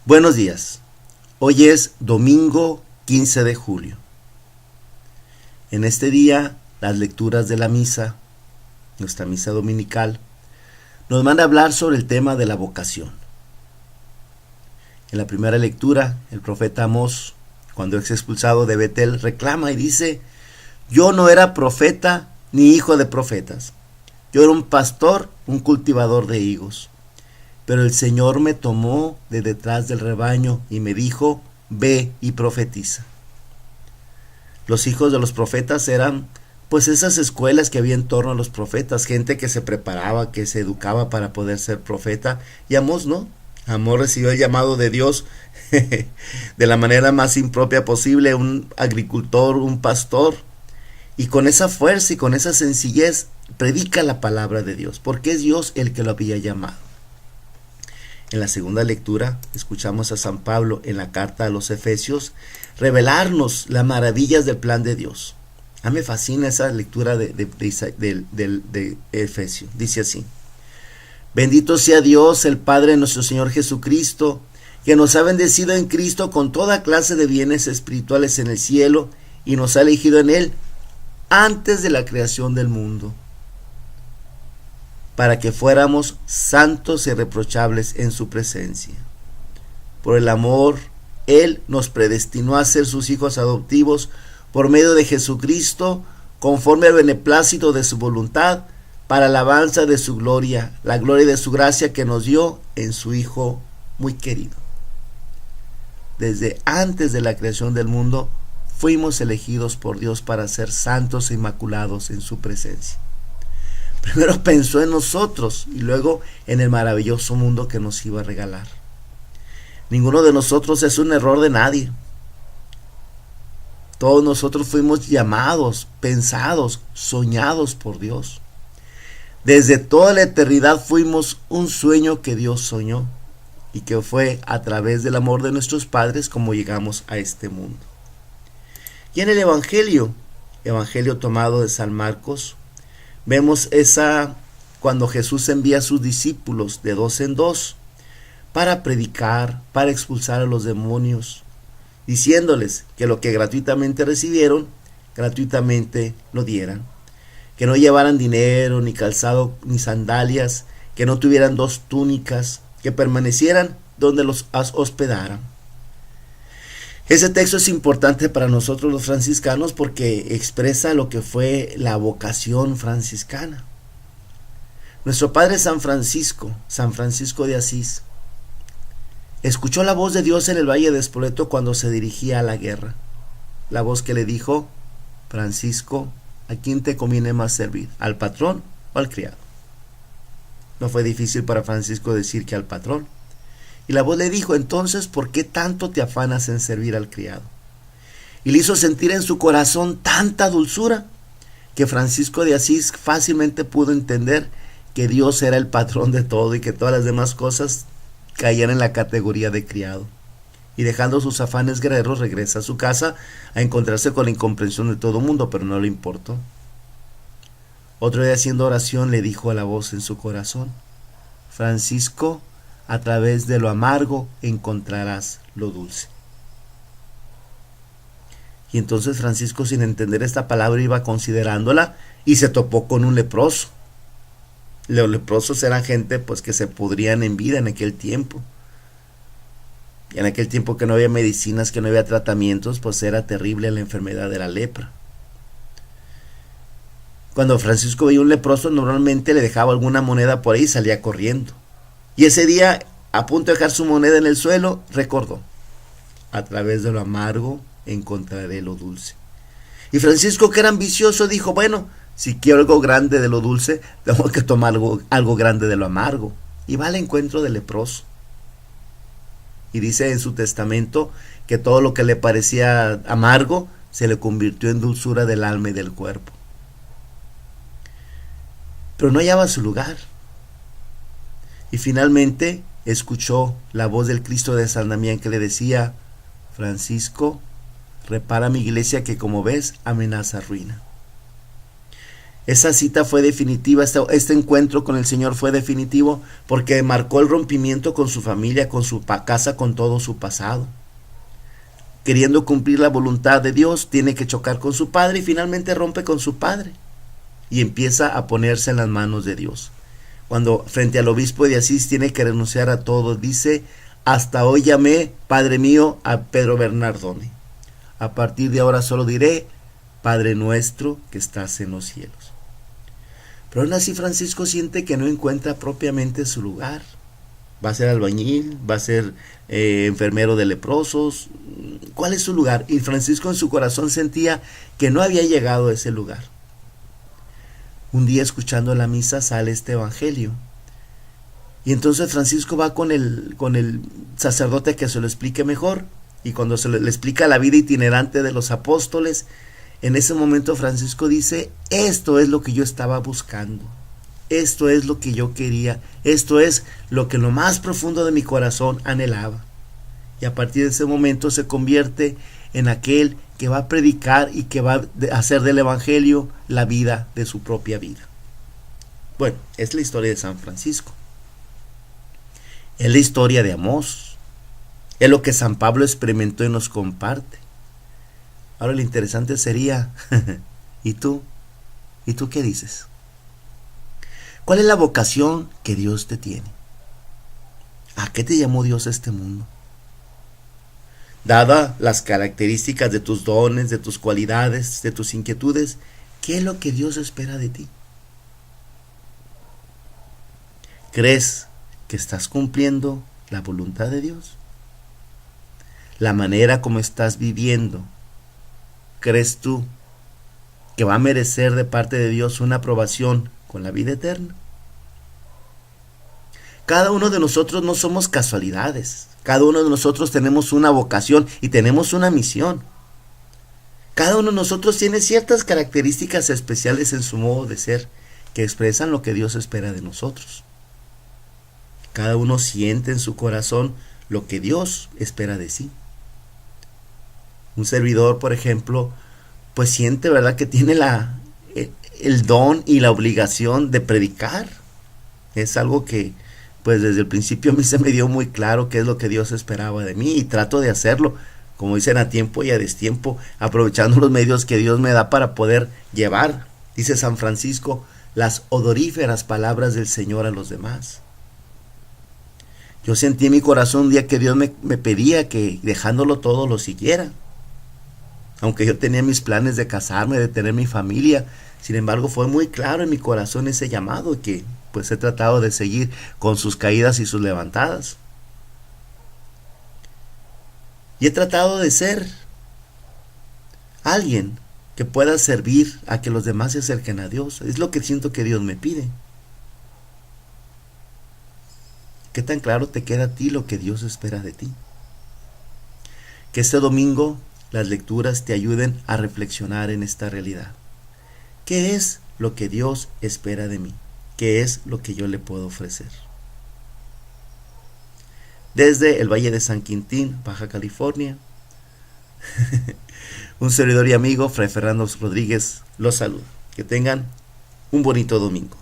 Buenos días. Hoy es domingo 15 de julio. En este día, las lecturas de la misa, nuestra misa dominical, nos van a hablar sobre el tema de la vocación. En la primera lectura, el profeta Amós, cuando es expulsado de Betel, reclama y dice: yo no era profeta ni hijo de profetas. Yo era un pastor, un cultivador de higos. Pero el Señor me tomó de detrás del rebaño y me dijo: ve y profetiza. Los hijos de los profetas eran pues esas escuelas que había en torno a los profetas, gente que se preparaba, que se educaba para poder ser profeta. Y Amós no. Amós recibió el llamado de Dios de la manera más impropia posible, un agricultor, un pastor. Y con esa fuerza y con esa sencillez predica la palabra de Dios, porque es Dios el que lo había llamado. En la segunda lectura escuchamos a San Pablo en la carta a los Efesios revelarnos las maravillas del plan de Dios. A mí me fascina esa lectura de Efesios. Dice así: bendito sea Dios, el Padre de nuestro Señor Jesucristo, que nos ha bendecido en Cristo con toda clase de bienes espirituales en el cielo y nos ha elegido en Él antes de la creación del mundo, para que fuéramos santos y irreprochables en su presencia. Por el amor, Él nos predestinó a ser sus hijos adoptivos por medio de Jesucristo, conforme al beneplácito de su voluntad, para alabanza de su gloria, la gloria de su gracia que nos dio en su Hijo muy querido. Desde antes de la creación del mundo, fuimos elegidos por Dios para ser santos e inmaculados en su presencia. Primero pensó en nosotros y luego en el maravilloso mundo que nos iba a regalar. Ninguno de nosotros es un error de nadie. Todos nosotros fuimos llamados, pensados, soñados por Dios. Desde toda la eternidad fuimos un sueño que Dios soñó y que fue a través del amor de nuestros padres como llegamos a este mundo. Y en el Evangelio tomado de San Marcos, vemos cuando Jesús envía a sus discípulos de dos en dos para predicar, para expulsar a los demonios, diciéndoles que lo que gratuitamente recibieron, gratuitamente lo dieran, que no llevaran dinero, ni calzado, ni sandalias, que no tuvieran dos túnicas, que permanecieran donde los hospedaran. Ese texto es importante para nosotros los franciscanos porque expresa lo que fue la vocación franciscana. Nuestro padre San Francisco de Asís, escuchó la voz de Dios en el valle de Spoleto cuando se dirigía a la guerra. La voz que le dijo: Francisco, ¿a quién te conviene más servir? ¿Al patrón o al criado? No fue difícil para Francisco decir que al patrón. Y la voz le dijo: entonces, ¿por qué tanto te afanas en servir al criado? Y le hizo sentir en su corazón tanta dulzura que Francisco de Asís fácilmente pudo entender que Dios era el patrón de todo y que todas las demás cosas caían en la categoría de criado. Y dejando sus afanes guerreros, regresa a su casa a encontrarse con la incomprensión de todo el mundo, pero no le importó. Otro día, haciendo oración, le dijo a la voz en su corazón: Francisco, a través de lo amargo encontrarás lo dulce. Y entonces Francisco, sin entender esta palabra, iba considerándola y se topó con un leproso. Los leprosos eran gente pues que se pudrían en vida en aquel tiempo. Y en aquel tiempo que no había medicinas, que no había tratamientos, pues era terrible la enfermedad de la lepra. Cuando Francisco veía un leproso, normalmente le dejaba alguna moneda por ahí y salía corriendo. Y ese día, a punto de dejar su moneda en el suelo, recordó: a través de lo amargo encontraré lo dulce. Y Francisco, que era ambicioso, dijo: bueno, si quiero algo grande de lo dulce, tengo que tomar algo grande de lo amargo. Y va al encuentro del leproso. Y dice en su testamento que todo lo que le parecía amargo se le convirtió en dulzura del alma y del cuerpo. Pero no hallaba su lugar. Y finalmente escuchó la voz del Cristo de San Damián que le decía: Francisco, repara mi iglesia que, como ves, amenaza ruina. Esa cita fue definitiva, este encuentro con el Señor fue definitivo porque marcó el rompimiento con su familia, con su casa, con todo su pasado. Queriendo cumplir la voluntad de Dios, tiene que chocar con su padre y finalmente rompe con su padre y empieza a ponerse en las manos de Dios. Cuando frente al obispo de Asís tiene que renunciar a todo, dice: hasta hoy llamé Padre mío a Pedro Bernardone. A partir de ahora solo diré: Padre nuestro que estás en los cielos. Pero aún así Francisco siente que no encuentra propiamente su lugar. Va a ser albañil, va a ser enfermero de leprosos. ¿Cuál es su lugar? Y Francisco en su corazón sentía que no había llegado a ese lugar. Un día, escuchando la misa, sale este evangelio. Y entonces Francisco va con el sacerdote que se lo explique mejor. Y cuando se le explica la vida itinerante de los apóstoles, en ese momento Francisco dice: esto es lo que yo estaba buscando, esto es lo que yo quería, esto es lo que en lo más profundo de mi corazón anhelaba. Y a partir de ese momento se convierte en aquel que va a predicar y que va a hacer del evangelio la vida de su propia vida. Bueno, es la historia de San Francisco. Es la historia de Amós. Es lo que San Pablo experimentó y nos comparte. Ahora lo interesante sería, ¿y tú? ¿Y tú qué dices? ¿Cuál es la vocación que Dios te tiene? ¿A qué te llamó Dios a este mundo? Dada las características de tus dones, de tus cualidades, de tus inquietudes, ¿qué es lo que Dios espera de ti? ¿Crees que estás cumpliendo la voluntad de Dios? La manera como estás viviendo, ¿crees tú que va a merecer de parte de Dios una aprobación con la vida eterna? Cada uno de nosotros no somos casualidades. Cada uno de nosotros tenemos una vocación y tenemos una misión. Cada uno de nosotros tiene ciertas características especiales en su modo de ser que expresan lo que Dios espera de nosotros. Cada uno siente en su corazón lo que Dios espera de sí. Un servidor, por ejemplo, pues siente, ¿verdad?, que tiene el don y la obligación de predicar. Es algo que, pues desde el principio a mí se me dio muy claro qué es lo que Dios esperaba de mí y trato de hacerlo, como dicen, a tiempo y a destiempo, aprovechando los medios que Dios me da para poder llevar, dice San Francisco, las odoríferas palabras del Señor a los demás. Yo sentí en mi corazón un día que Dios me pedía que dejándolo todo lo siguiera. Aunque yo tenía mis planes de casarme, de tener mi familia, sin embargo fue muy claro en mi corazón ese llamado que pues he tratado de seguir con sus caídas y sus levantadas. Y he tratado de ser alguien que pueda servir a que los demás se acerquen a Dios. Es lo que siento que Dios me pide. ¿Qué tan claro te queda a ti lo que Dios espera de ti? Que este domingo las lecturas te ayuden a reflexionar en esta realidad. ¿Qué es lo que Dios espera de mí? ¿Qué es lo que yo le puedo ofrecer? Desde el Valle de San Quintín, Baja California, un servidor y amigo, Fray Fernando Rodríguez, los saluda. Que tengan un bonito domingo.